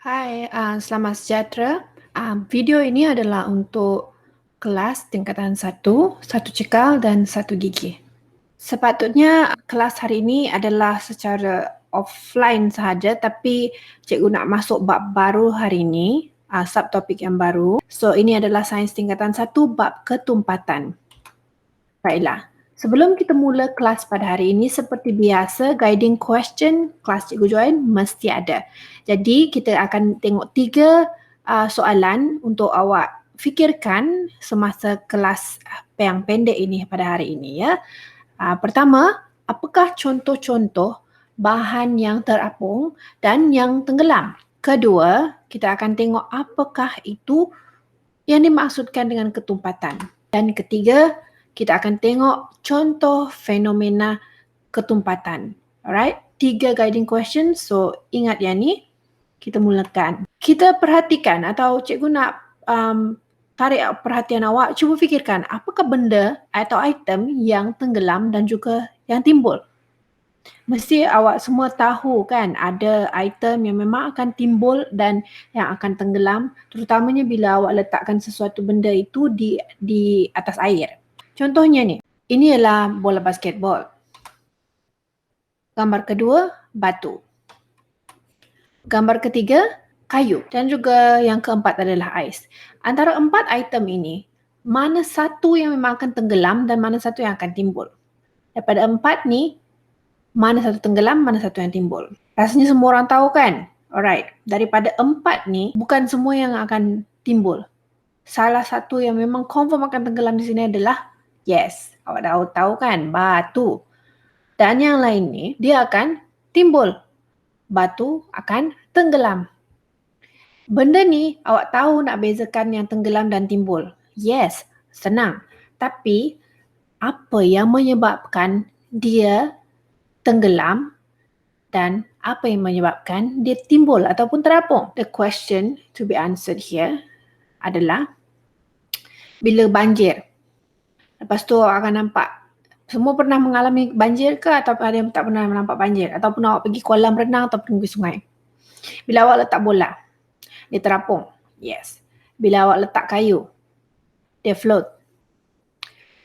Hai, selamat sejahtera. Video ini adalah untuk kelas tingkatan 1, 1 cekal dan 1 gigi. Sepatutnya kelas hari ini adalah secara offline sahaja, tapi cikgu nak masuk bab baru hari ini, subtopik yang baru. So, ini adalah sains tingkatan 1 bab ketumpatan. Baiklah. Sebelum kita mula kelas pada hari ini, seperti biasa, guiding question kelas Cikgu Join mesti ada. Jadi, kita akan tengok 3 soalan untuk awak fikirkan semasa kelas yang pendek ini pada hari ini. Ya. Pertama, apakah contoh-contoh bahan yang terapung dan yang tenggelam? Kedua, kita akan tengok apakah itu yang dimaksudkan dengan ketumpatan. Dan ketiga, kita akan tengok contoh fenomena ketumpatan. Alright, 3 guiding questions. So, ingat yang ni. Kita mulakan. Kita perhatikan atau cikgu nak tarik perhatian awak. Cuba fikirkan apakah benda atau item yang tenggelam dan juga yang timbul. Mesti awak semua tahu kan ada item yang memang akan timbul dan yang akan tenggelam, terutamanya bila awak letakkan sesuatu benda itu di atas air. Contohnya ni, ini ialah bola basketball. Gambar kedua, batu. Gambar ketiga, kayu. Dan juga yang keempat adalah ais. Antara 4 item ini, mana satu yang memang akan tenggelam dan mana satu yang akan timbul? Daripada 4 ni, mana satu tenggelam, mana satu yang timbul? Rasanya semua orang tahu kan? Alright, daripada 4 ni, bukan semua yang akan timbul. Salah satu yang memang confirm akan tenggelam di sini adalah yes, awak dah tahu kan, batu. Dan yang lain ni, dia akan timbul. Batu akan tenggelam. Benda ni, awak tahu nak bezakan yang tenggelam dan timbul. Yes, senang. Tapi, apa yang menyebabkan dia tenggelam dan apa yang menyebabkan dia timbul ataupun terapung? The question to be answered here adalah bila banjir. Lepas tu awak akan nampak, semua pernah mengalami banjir ke atau ada yang tak pernah nampak banjir? Ataupun awak pergi kolam renang ataupun pergi sungai. Bila awak letak bola, dia terapung. Yes. Bila awak letak kayu, dia float.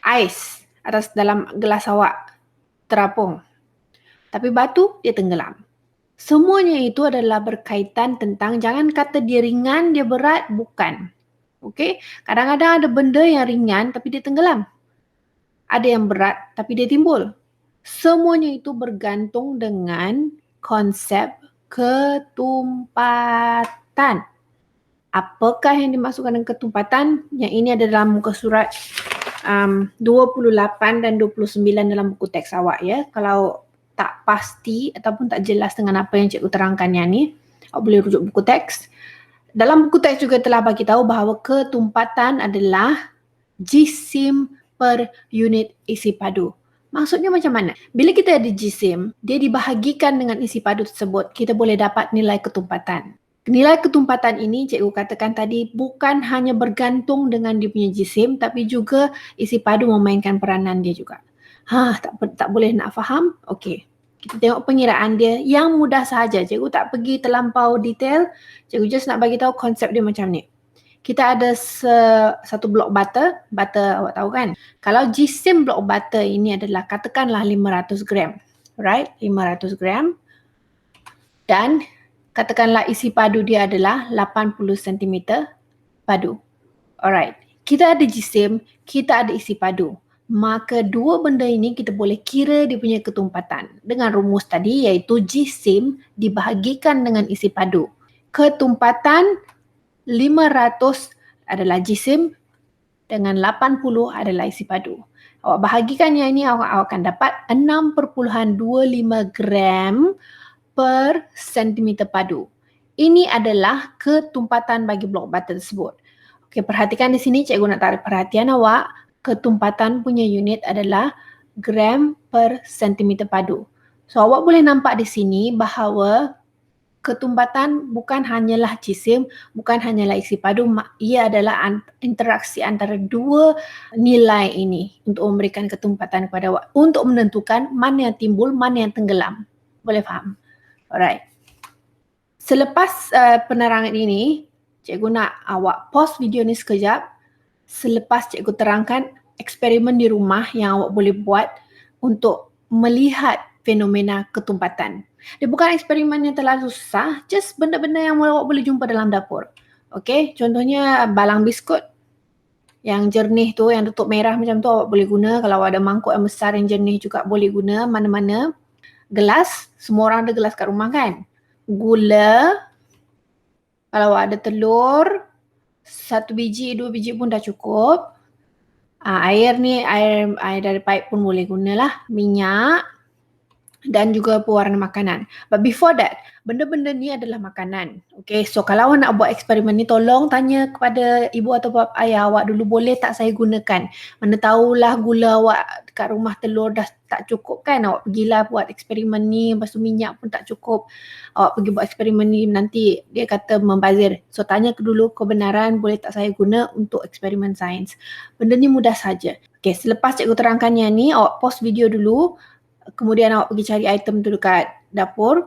Ais atas dalam gelas awak terapung. Tapi batu, dia tenggelam. Semuanya itu adalah berkaitan tentang, jangan kata dia ringan, dia berat, bukan. Okey, kadang-kadang ada benda yang ringan tapi dia tenggelam. Ada yang berat tapi dia timbul. Semuanya itu bergantung dengan konsep ketumpatan. Apakah yang dimaksudkan dengan ketumpatan? Yang ini ada dalam muka surat 28 dan 29 dalam buku teks awak ya. Kalau tak pasti ataupun tak jelas dengan apa yang cikgu terangkan yang ni, awak boleh rujuk buku teks. Dalam buku teks juga telah bagi tahu bahawa ketumpatan adalah jisim per unit isi padu. Maksudnya macam mana? Bila kita ada jisim, dia dibahagikan dengan isi padu tersebut, kita boleh dapat nilai ketumpatan. Nilai ketumpatan ini cikgu katakan tadi bukan hanya bergantung dengan dia punya jisim, tapi juga isi padu memainkan peranan dia juga. Tak boleh nak faham? Okey. Kita tengok pengiraan dia yang mudah sahaja. Cikgu tak pergi terlampau detail. Cikgu just nak bagi tahu konsep dia macam ni. Kita ada satu blok butter. Butter awak tahu kan? Kalau jisim blok butter ini adalah katakanlah 500 gram. Right? 500 gram. Dan katakanlah isi padu dia adalah 80 cm padu. Alright. Kita ada jisim, kita ada isi padu. Maka dua benda ini kita boleh kira dia punya ketumpatan. Dengan rumus tadi iaitu jisim dibahagikan dengan isi padu. Ketumpatan 500 adalah jisim dengan 80 adalah isi padu. Awak bahagikan yang ini, awak akan dapat 6.25 gram per sentimeter padu. Ini adalah ketumpatan bagi blok butter tersebut. Okey, perhatikan di sini cikgu nak tarik perhatian awak. Ketumpatan punya unit adalah gram per sentimeter padu. So awak boleh nampak di sini bahawa ketumpatan bukan hanyalah jisim, bukan hanyalah isi padu, ia adalah interaksi antara dua nilai ini untuk memberikan ketumpatan kepada awak, untuk menentukan mana yang timbul, mana yang tenggelam. Boleh faham? Alright. Selepas penerangan ini, cikgu nak awak pause video ni sekejap. Selepas cikgu terangkan eksperimen di rumah yang awak boleh buat untuk melihat fenomena ketumpatan. Dia bukan eksperimen yang terlalu susah, just benda-benda yang awak boleh jumpa dalam dapur. Okey, contohnya balang biskut yang jernih tu, yang tutup merah macam tu awak boleh guna. Kalau ada mangkuk yang besar yang jernih juga boleh guna mana-mana. Gelas, semua orang ada gelas kat rumah kan? Gula, kalau ada telur, 1 biji, 2 biji pun dah cukup. Air ni, air dari pipe pun boleh gunalah. Minyak dan juga pewarna makanan. But before that, benda-benda ni adalah makanan. Okay, so kalau awak nak buat eksperimen ni, tolong tanya kepada ibu atau bapa ayah awak dulu, boleh tak saya gunakan? Mana tahulah gula awak kat rumah, telur dah tak cukup kan? Awak pergilah buat eksperimen ni, lepas tu minyak pun tak cukup. Awak pergi buat eksperimen ni, nanti dia kata membazir. So tanya dulu kebenaran, boleh tak saya guna untuk eksperimen sains? Benda ni mudah saja. Okay, selepas cikgu terangkannya ni, awak pause video dulu. Kemudian awak pergi cari item tu dekat dapur.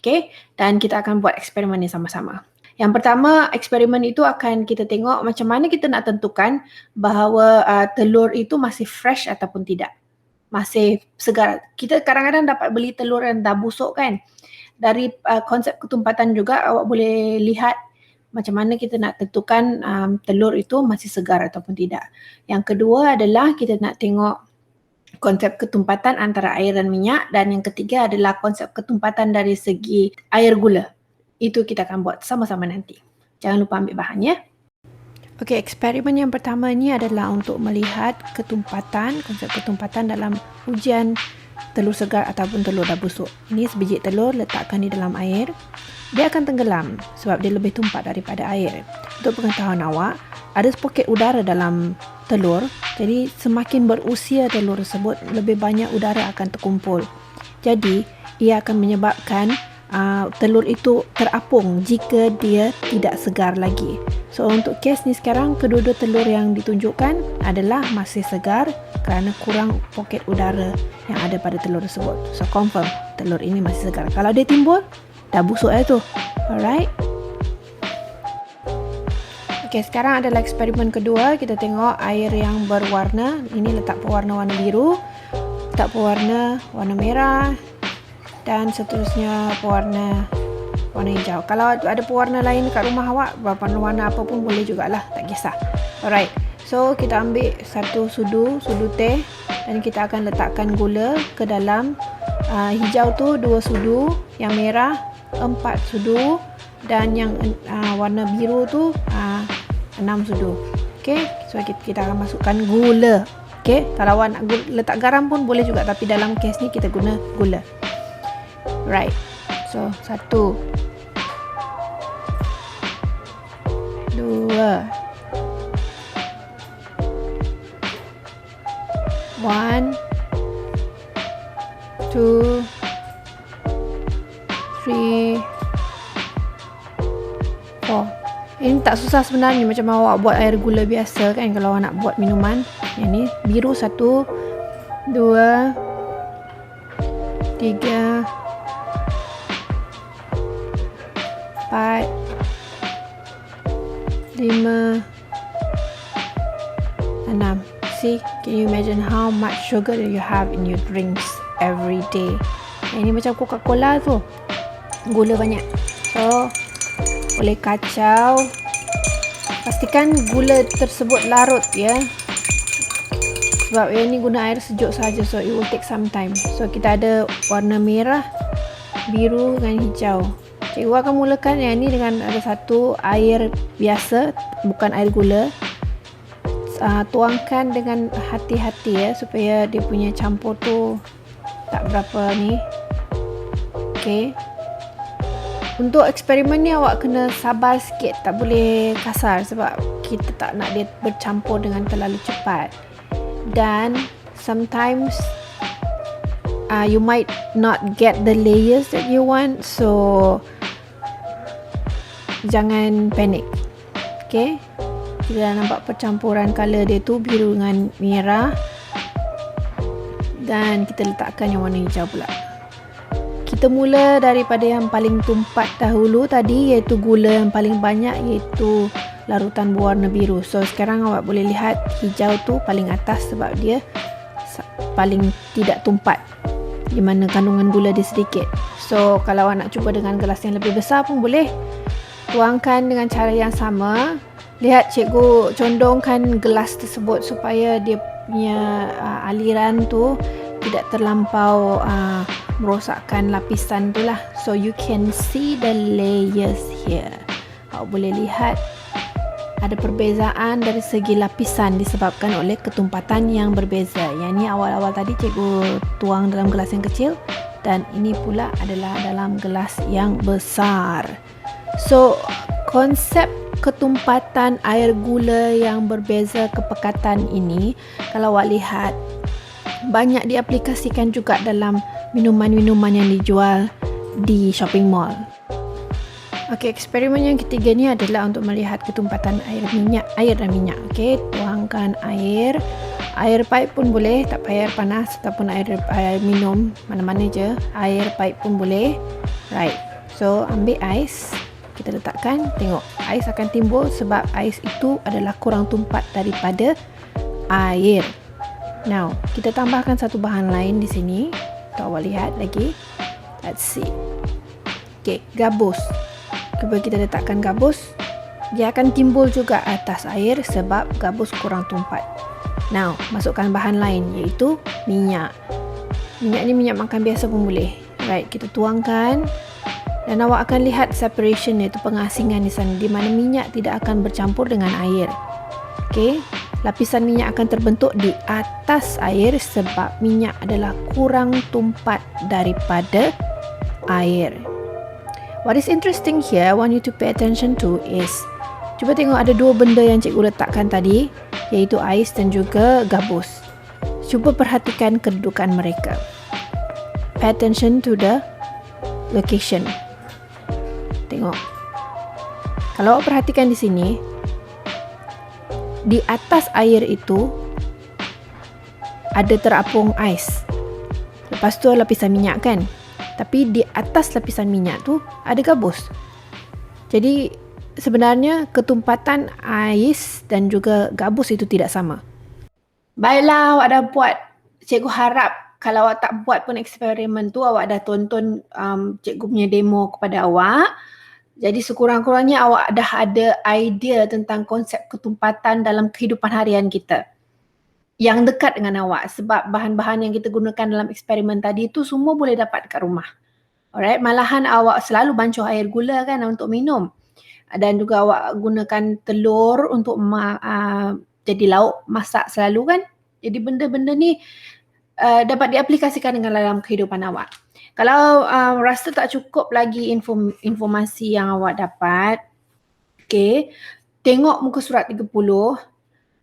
Okay, dan kita akan buat eksperimen ni sama-sama. Yang pertama, eksperimen itu akan kita tengok macam mana kita nak tentukan bahawa telur itu masih fresh ataupun tidak. Masih segar. Kita kadang-kadang dapat beli telur yang dah busuk kan. Dari konsep ketumpatan juga awak boleh lihat macam mana kita nak tentukan telur itu masih segar ataupun tidak. Yang kedua adalah kita nak tengok konsep ketumpatan antara air dan minyak, dan yang ketiga adalah konsep ketumpatan dari segi air gula. Itu kita akan buat sama-sama nanti. Jangan lupa ambil bahannya. Okey, eksperimen yang pertama ni adalah untuk melihat ketumpatan, konsep ketumpatan dalam ujian telur segar ataupun telur dah busuk. Ini sebiji telur, letakkan di dalam air. Dia akan tenggelam sebab dia lebih tumpat daripada air. Untuk pengetahuan awak, ada poket udara dalam telur. Jadi semakin berusia telur tersebut, lebih banyak udara akan terkumpul. Jadi ia akan menyebabkan telur itu terapung jika dia tidak segar lagi. So untuk kes ni sekarang, kedua-dua telur yang ditunjukkan adalah masih segar kerana kurang poket udara yang ada pada telur tersebut. So confirm telur ini masih segar. Kalau dia timbul, dah busuk dah tu. Alright. Okay, sekarang adalah eksperimen kedua. Kita tengok air yang berwarna. Ini letak pewarna warna biru, letak pewarna warna merah, dan seterusnya pewarna warna hijau. Kalau ada pewarna lain kat rumah awak, warna apa pun boleh jugalah, tak kisah. Alright, so kita ambil satu sudu teh, dan kita akan letakkan gula ke dalam. Hijau tu 2 sudu, yang merah 4 sudu, dan yang warna biru tu 6 sudu. Okay, so kita akan masukkan gula. Okay, kalau awak nak letak garam pun boleh juga, tapi dalam kes ni kita guna gula. Right, so 1, 2, 1, 2, 3, 4. Ini tak susah sebenarnya, macam awak buat air gula biasa kan kalau awak nak buat minuman. Yang ni biru 1, 2, 3, 4, 5, 6. See, can you imagine how much sugar you have in your drinks every day? Ini macam Coca-Cola tu, gula banyak. So boleh kacau. Pastikan gula tersebut larut ya. Sebab ini guna air sejuk saja, so it will take some time. So kita ada warna merah, biru dan hijau. Cikgu akan mulakan yang ini dengan ada satu air biasa, bukan air gula. Tuangkan dengan hati-hati ya, supaya dia punya campur tu tak berapa ni. Okey. Untuk eksperimen ni awak kena sabar sikit, tak boleh kasar sebab kita tak nak dia bercampur dengan terlalu cepat. Dan sometimes you might not get the layers that you want, so jangan panik. Okay, kita dah nampak percampuran color dia tu, biru dengan merah, dan kita letakkan yang warna hijau pula. kita mula daripada yang paling tumpat dahulu tadi, iaitu gula yang paling banyak, iaitu larutan berwarna biru. So sekarang awak boleh lihat hijau tu paling atas sebab dia paling tidak tumpat, di mana kandungan gula dia sedikit. So kalau awak nak cuba dengan gelas yang lebih besar pun boleh. Tuangkan dengan cara yang sama. Lihat cikgu condongkan gelas tersebut supaya dia punya aliran tu tidak terlampau merosakkan lapisan tu lah. So you can see the layers here. Awak boleh lihat ada perbezaan dari segi lapisan disebabkan oleh ketumpatan yang berbeza. Yang ni awal-awal tadi cikgu tuang dalam gelas yang kecil dan ini pula adalah dalam gelas yang besar. So konsep ketumpatan air gula yang berbeza kepekatan ini, kalau awak lihat, banyak diaplikasikan juga dalam minuman-minuman yang dijual di shopping mall. Okey, eksperimen yang ketiga ni adalah untuk melihat ketumpatan air dan minyak. Okey, tuangkan air pipe pun boleh, tak payah air panas ataupun air minum, mana-mana je, air pipe pun boleh. Right, so ambil ais, kita letakkan, tengok ais akan timbul sebab ais itu adalah kurang tumpat daripada air. Now, kita tambahkan satu bahan lain di sini. Untuk awak lihat lagi. Let's see. Okay, gabus. Cuba kita letakkan gabus. Dia akan timbul juga atas air sebab gabus kurang tumpat. Now, masukkan bahan lain iaitu minyak. Minyak ni minyak makan biasa pun boleh. Right, kita tuangkan. Dan awak akan lihat separation, iaitu pengasingan di sana, di mana minyak tidak akan bercampur dengan air. Okey, lapisan minyak akan terbentuk di atas air sebab minyak adalah kurang tumpat daripada air. What is interesting here, I want you to pay attention to is, cuba tengok ada dua benda yang cikgu letakkan tadi, iaitu ais dan juga gabus. Cuba perhatikan kedudukan mereka. Pay attention to the location. Tengok. Kalau awak perhatikan di sini, di atas air itu ada terapung ais. Lepas tu lapisan minyak kan? Tapi di atas lapisan minyak tu ada gabus. Jadi sebenarnya ketumpatan ais dan juga gabus itu tidak sama. Baiklah, awak dah buat. Cikgu harap kalau awak tak buat pun eksperimen tu, awak dah tonton cikgu punya demo kepada awak. Jadi sekurang-kurangnya awak dah ada idea tentang konsep ketumpatan dalam kehidupan harian kita yang dekat dengan awak, sebab bahan-bahan yang kita gunakan dalam eksperimen tadi tu semua boleh dapat dekat rumah. Alright, malahan awak selalu bancuh air gula kan untuk minum, dan juga awak gunakan telur untuk jadi lauk masak selalu kan. Jadi benda-benda ni dapat diaplikasikan dengan dalam kehidupan awak. Kalau rasa tak cukup lagi informasi yang awak dapat, okay, tengok muka surat 30.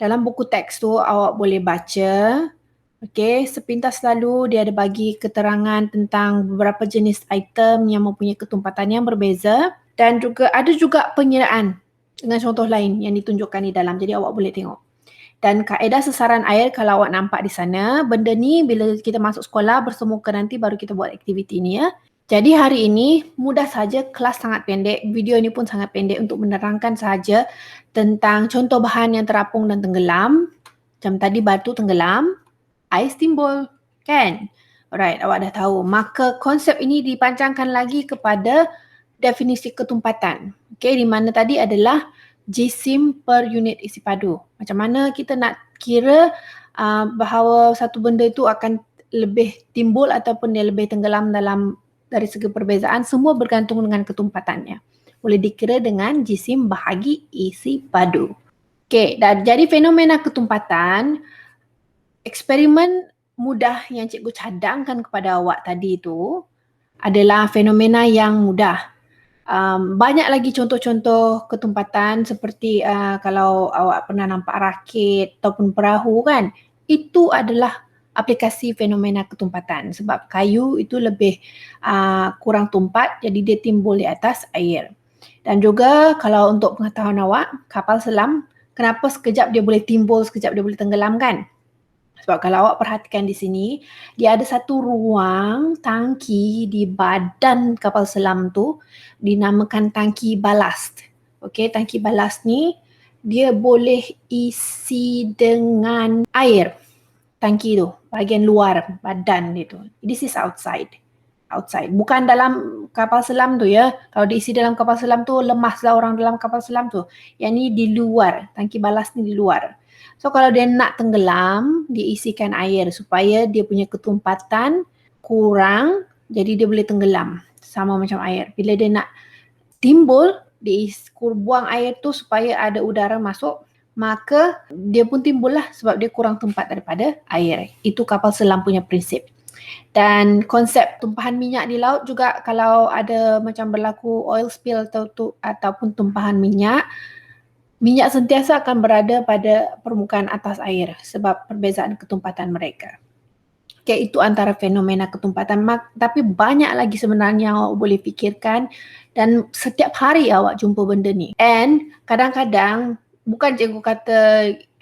Dalam buku teks tu awak boleh baca. Okay, sepintas lalu dia ada bagi keterangan tentang beberapa jenis item yang mempunyai ketumpatan yang berbeza, dan juga ada juga penyeraan dengan contoh lain yang ditunjukkan di dalam. Jadi awak boleh tengok. Dan kaedah sesaran air, kalau awak nampak di sana, benda ni bila kita masuk sekolah bersemuka nanti baru kita buat aktiviti ni ya. Jadi hari ini mudah saja, kelas sangat pendek, video ni pun sangat pendek untuk menerangkan sahaja tentang contoh bahan yang terapung dan tenggelam. Macam tadi batu tenggelam, ais timbul, kan? Alright, awak dah tahu. Maka konsep ini dipanjangkan lagi kepada definisi ketumpatan. Okay, di mana tadi adalah jisim per unit isi padu. Macam mana kita nak kira bahawa satu benda itu akan lebih timbul ataupun dia lebih tenggelam dari segi perbezaan, semua bergantung dengan ketumpatannya. Boleh dikira dengan jisim bahagi isi padu. Okey, dan jadi fenomena ketumpatan, eksperimen mudah yang cikgu cadangkan kepada awak tadi itu adalah fenomena yang mudah. Banyak lagi contoh-contoh ketumpatan seperti kalau awak pernah nampak rakit ataupun perahu kan, itu adalah aplikasi fenomena ketumpatan sebab kayu itu lebih kurang tumpat, jadi dia timbul di atas air. Dan juga kalau untuk pengetahuan awak, kapal selam, kenapa sekejap dia boleh timbul, sekejap dia boleh tenggelam kan? Sebab kalau awak perhatikan di sini, dia ada satu ruang tangki di badan kapal selam tu dinamakan tangki balast. Okey, tangki balast ni dia boleh isi dengan air. Tangki tu, bahagian luar badan dia tu. This is outside. Bukan dalam kapal selam tu ya. Kalau diisi dalam kapal selam tu, lemaslah orang dalam kapal selam tu. Yang ni di luar, tangki balas ni di luar. So kalau dia nak tenggelam, dia isikan air supaya dia punya ketumpatan kurang, jadi dia boleh tenggelam. Sama macam air. Bila dia nak timbul, dia buang air tu supaya ada udara masuk, maka dia pun timbul lah sebab dia kurang tempat daripada air. Itu kapal selam punya prinsip. Dan konsep tumpahan minyak di laut juga, kalau ada macam berlaku oil spill ataupun tumpahan minyak sentiasa akan berada pada permukaan atas air sebab perbezaan ketumpatan mereka. Okay, itu antara fenomena ketumpatan. Tapi banyak lagi sebenarnya awak boleh fikirkan dan setiap hari awak jumpa benda ni. And kadang-kadang, bukan cikgu kata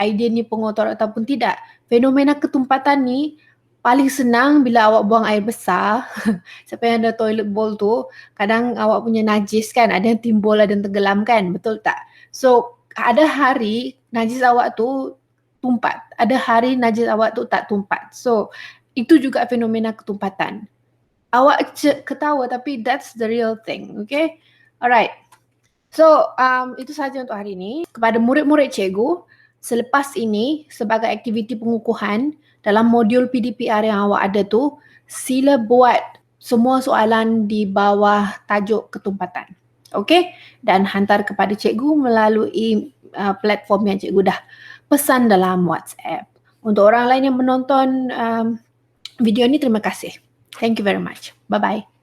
idea ni pengotor ataupun tidak, fenomena ketumpatan ni paling senang bila awak buang air besar. Siapa yang ada toilet bowl tu, kadang awak punya najis kan, ada yang timbul, ada yang tenggelam kan, betul tak? So, ada hari najis awak tu tumpat, ada hari najis awak tu tak tumpat. So, itu juga fenomena ketumpatan. Awak ketawa tapi that's the real thing, okay? Alright. So, itu sahaja untuk hari ini. Kepada murid-murid cikgu, selepas ini sebagai aktiviti pengukuhan dalam modul PDPR yang awak ada tu, sila buat semua soalan di bawah tajuk ketumpatan. Okay? Dan hantar kepada cikgu melalui platform yang cikgu dah pesan dalam WhatsApp. Untuk orang lain yang menonton video ni, terima kasih. Thank you very much. Bye-bye.